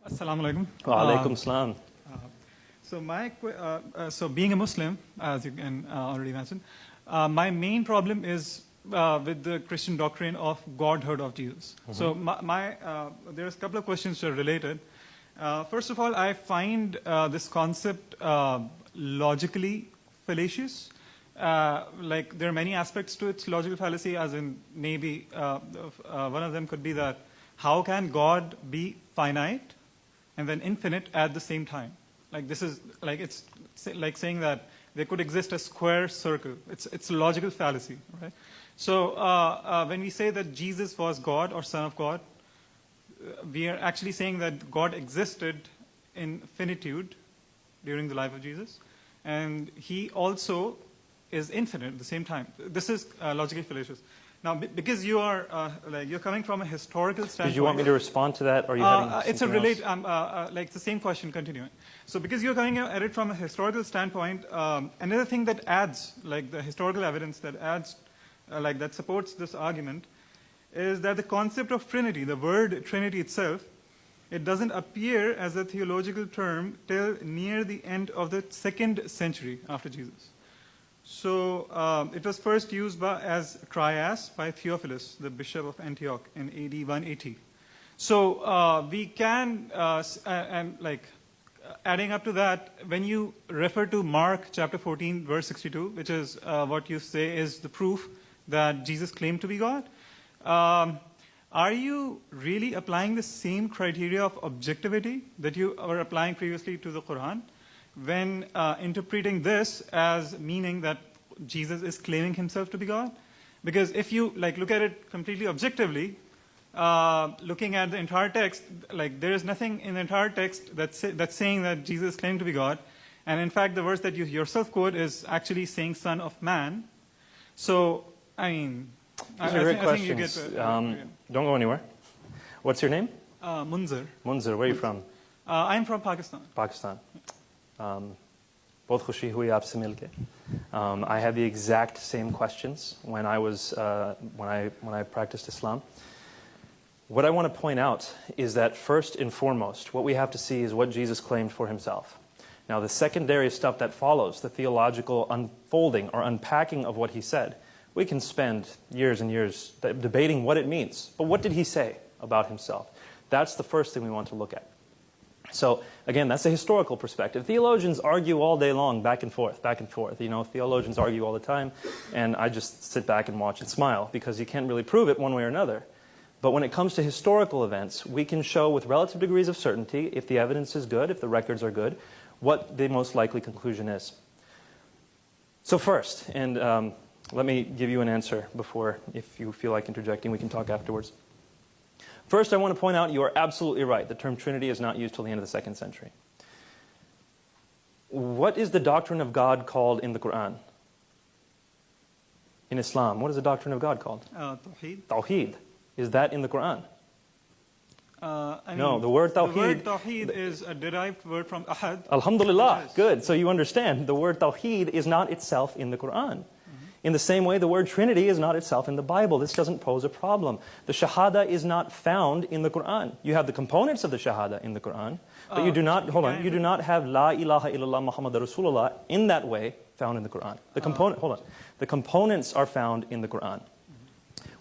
Assalamu alaikum. Wa alaikum salam. So being a Muslim, as you can already mention, my main problem is with the Christian doctrine of Godhood of Jesus. So there's a couple of questions that are related. First of all, I find this concept logically fallacious. Like there are many aspects to its logical fallacy, as in maybe one of them could be that how can God be finite and then infinite at the same time? Like this is like it's like saying that there could exist a square circle. It's a logical fallacy, right? So when we say that Jesus was God or Son of God, we are actually saying that God existed in finitude during the life of Jesus, and He also is infinite at the same time. This is logically fallacious. Now, because you are you're coming from a historical standpoint. Did you want me to respond to that, or are you having it's a relate like the same question continuing. So, because you're coming at it from a historical standpoint, another thing that adds, like the historical evidence that adds, like that supports this argument, is that the concept of Trinity, the word Trinity itself, it doesn't appear as a theological term till near the end of the 2nd century after Jesus. So it was first used as trias by Theophilus, the bishop of Antioch, in AD 180. So we can, adding up to that, when you refer to Mark chapter 14, verse 62, which is what you say is the proof that Jesus claimed to be God, are you really applying the same criteria of objectivity that you were applying previously to the Quran when interpreting this as meaning that Jesus is claiming himself to be God? Because if you look at it completely objectively, looking at the entire text, there is nothing in the entire text that's saying that Jesus claimed to be God. And in fact, the verse that you yourself quote is actually saying Son of Man. So, I mean, these are great questions. Don't go anywhere. What's your name? Munzir. Munzir, where are you from? I'm from Pakistan. Pakistan. Both khushi hui aapse milke. I had the exact same questions when I was when I practiced Islam. What I want to point out is that first and foremost, what we have to see is what Jesus claimed for himself. Now, the secondary stuff that follows, the theological unfolding or unpacking of what he said, we can spend years and years debating what it means. But what did he say about himself? That's the first thing we want to look at. So, again, that's a historical perspective. Theologians argue all day long, back and forth, back and forth. You know, theologians argue all the time, and I just sit back and watch and smile, because you can't really prove it one way or another. But when it comes to historical events, we can show with relative degrees of certainty, if the evidence is good, if the records are good, what the most likely conclusion is. So first, and let me give you an answer before, if you feel like interjecting, we can talk afterwards. First, I want to point out you are absolutely right. The term Trinity is not used till the end of the 2nd century. What is the doctrine of God called in the Quran? In Islam, what is the doctrine of God called? Tawheed. Tawheed. Is that in the Quran? No, the word Tawheed. The word Tawheed is a derived word from Ahad. Alhamdulillah. Yes. Good. So you understand, the word Tawheed is not itself in the Quran. In the same way, the word Trinity is not itself in the Bible. This doesn't pose a problem. The Shahada is not found in the Quran. You have the components of the Shahada in the Quran, but you do not, hold on, you do not have La ilaha illallah Muhammad Rasulullah in that way found in the Quran. The component, hold on, the components are found in the Quran.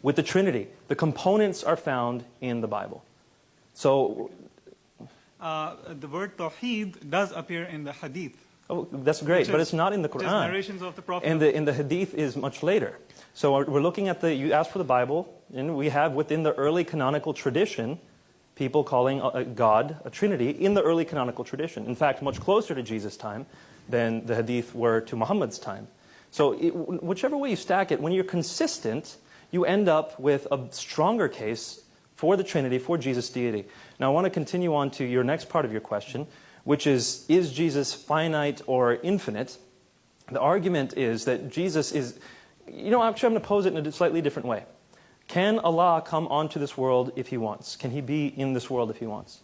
With the Trinity, the components are found in the Bible. So, the word Tawheed does appear in the Hadith. Oh, that's great, but it's not in the Quran. Narrations of the Prophet. And the Hadith is much later. So we're looking at you asked for the Bible, and we have within the early canonical tradition, people calling God a Trinity in the early canonical tradition. In fact, much closer to Jesus' time than the Hadith were to Muhammad's time. So whichever way you stack it, when you're consistent, you end up with a stronger case for the Trinity, for Jesus' deity. Now I want to continue on to your next part of your question, which is Jesus finite or infinite? The argument is that Jesus is, actually I'm going to pose it in a slightly different way. Can Allah come onto this world if He wants? Can He be in this world if He wants?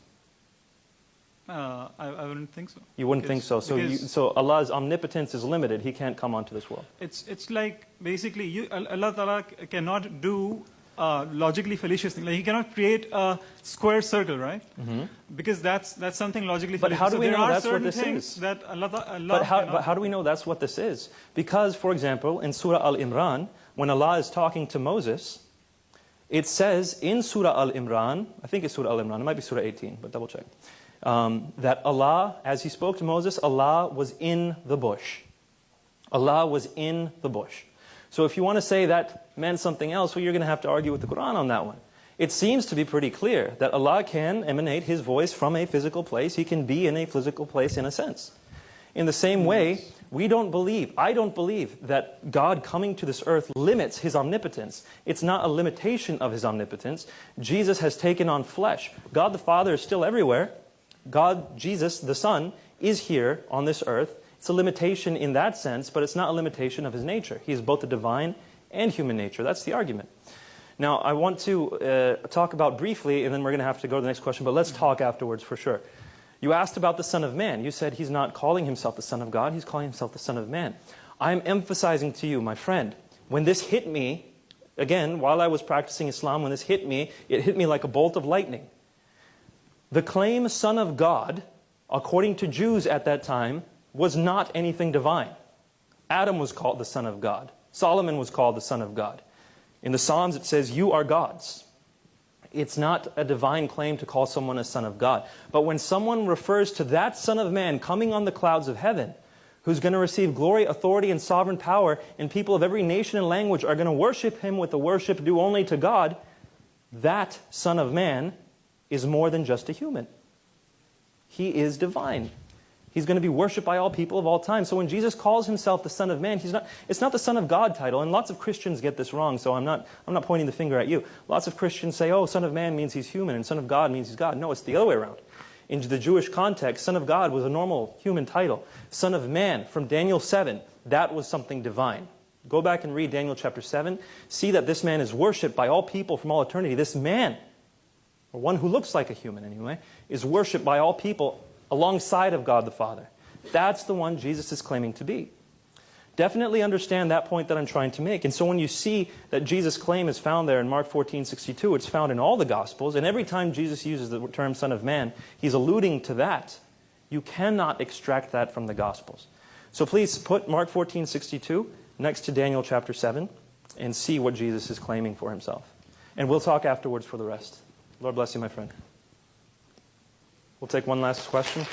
I wouldn't think so. You wouldn't think so. So Allah's omnipotence is limited. He can't come onto this world. It's like basically Allah Ta'ala cannot do logically fallacious thing. Like he cannot create a square circle, right? Because that's something logically But fallacious. how do So we there know are that's what certain this things is? that Allah But cannot how do we know that's what this is? Because, for example, in Surah Al-Imran, when Allah is talking to Moses, it says in Surah Al-Imran, I think it's Surah Al-Imran, it might be Surah 18, but double check, that Allah, as He spoke to Moses, Allah was in the bush. Allah was in the bush. So if you want to say that meant something else, well, you're going to have to argue with the Quran on that one. It seems to be pretty clear that Allah can emanate His voice from a physical place. He can be in a physical place in a sense. In the same way, I don't believe that God coming to this earth limits His omnipotence. It's not a limitation of His omnipotence. Jesus has taken on flesh. God the Father is still everywhere. God, Jesus, the Son, is here on this earth. It's a limitation in that sense, but it's not a limitation of His nature. He is both the divine and human nature. That's the argument. Now, I want to talk about briefly, and then we're going to have to go to the next question, but let's talk afterwards for sure. You asked about the Son of Man. You said He's not calling Himself the Son of God. He's calling Himself the Son of Man. I'm emphasizing to you, my friend, when this hit me, again, while I was practicing Islam, when this hit me, it hit me like a bolt of lightning. The claim Son of God, according to Jews at that time, was not anything divine. Adam was called the Son of God. Solomon was called the Son of God. In the Psalms it says, you are gods. It's not a divine claim to call someone a son of God. But when someone refers to that Son of Man coming on the clouds of heaven, who's going to receive glory, authority, and sovereign power, and people of every nation and language are going to worship Him with the worship due only to God, that Son of Man is more than just a human. He is divine. He's going to be worshipped by all people of all time. So when Jesus calls Himself the Son of Man, it's not the Son of God title. And lots of Christians get this wrong, so I'm not pointing the finger at you. Lots of Christians say, oh, Son of Man means He's human, and Son of God means He's God. No, it's the other way around. In the Jewish context, Son of God was a normal human title. Son of Man, from Daniel 7, that was something divine. Go back and read Daniel chapter 7. See that this man is worshipped by all people from all eternity. This man, or one who looks like a human anyway, is worshipped by all people alongside of God the Father. That's the one Jesus is claiming to be. Definitely understand that point that I'm trying to make. And so when you see that Jesus' claim is found there in Mark 14:62, it's found in all the Gospels, and every time Jesus uses the term Son of Man, He's alluding to that. You cannot extract that from the Gospels. So please put Mark 14:62 next to Daniel chapter 7 and see what Jesus is claiming for Himself. And we'll talk afterwards for the rest. Lord bless you, my friend. We'll take one last question.